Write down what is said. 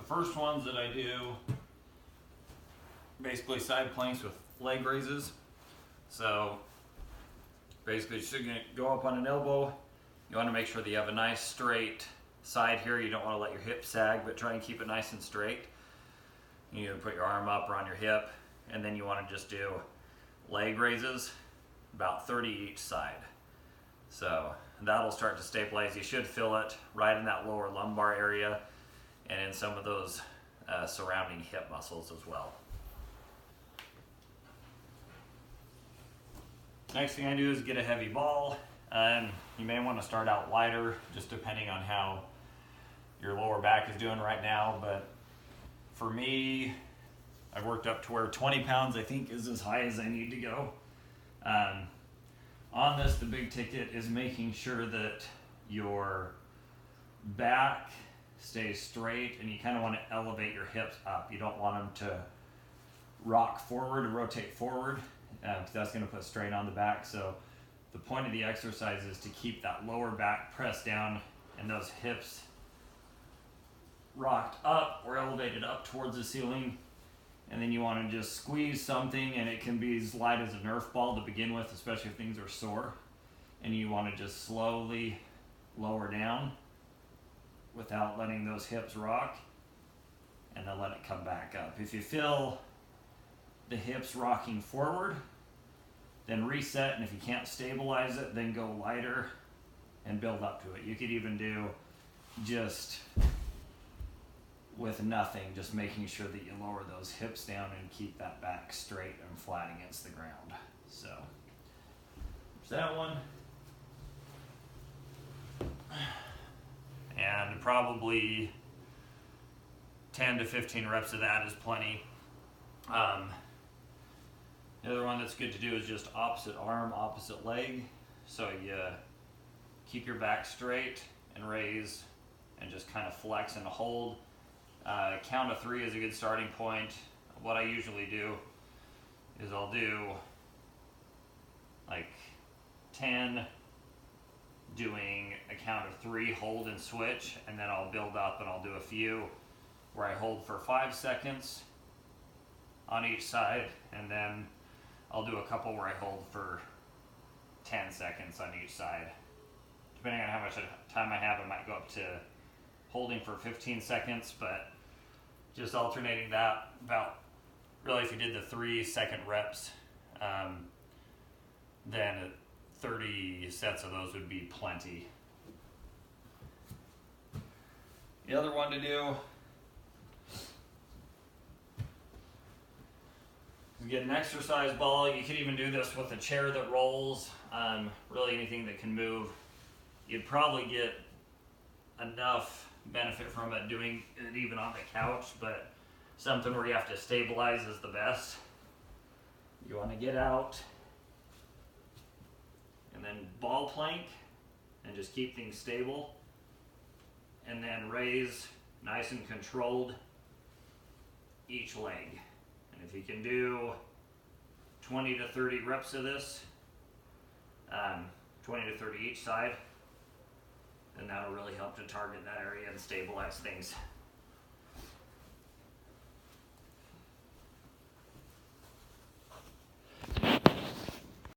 first ones that I do, basically side planks with leg raises. So basically just gonna go up on an elbow. You want to make sure that you have a nice straight side here. You don't want to let your hip sag, but try and keep it nice and straight. You either put your arm up or on your hip, and then you want to just do leg raises, about 30 each side. So that'll start to stabilize. You should feel it right in that lower lumbar area and in some of those surrounding hip muscles as well. Next thing I do is get a heavy ball. You may want to start out lighter, just depending on how your lower back is doing right now. But for me, I've worked up to where 20 pounds I think is as high as I need to go. On this, the big ticket is making sure that your back stays straight, and you kind of want to elevate your hips up. You don't want them to rock forward or rotate forward, because that's going to put strain on the back. So the point of the exercise is to keep that lower back pressed down and those hips rocked up or elevated up towards the ceiling. And then you want to just squeeze something, and it can be as light as a Nerf ball to begin with, especially if things are sore. And you want to just slowly lower down without letting those hips rock, and then let it come back up. If you feel the hips rocking forward, then reset, and if you can't stabilize it, then go lighter and build up to it. You could even do just with nothing, just making sure that you lower those hips down and keep that back straight and flat against the ground. So there's that one. And probably 10 to 15 reps of that is plenty. The other one that's good to do is just opposite arm, opposite leg. So you keep your back straight and raise and just kind of flex and hold. Count of 3 is a good starting point. What I usually do is I'll do like 10, doing a count of 3, hold and switch, and then I'll build up and I'll do a few where I hold for 5 seconds on each side, and then I'll do a couple where I hold for 10 seconds on each side. Depending on how much time I have, I might go up to holding for 15 seconds, but just alternating that about, really if you did the 3-second reps, then 30 sets of those would be plenty. The other one to do is get an exercise ball. You could even do this with a chair that rolls, really anything that can move. You'd probably get enough benefit from it doing it even on the couch, but something where you have to stabilize is the best. You want to get out and then ball plank and just keep things stable, and then raise nice and controlled each leg. And if you can do 20 to 30 reps of this, 20 to 30 each side, then that'll really help to target that area and stabilize things.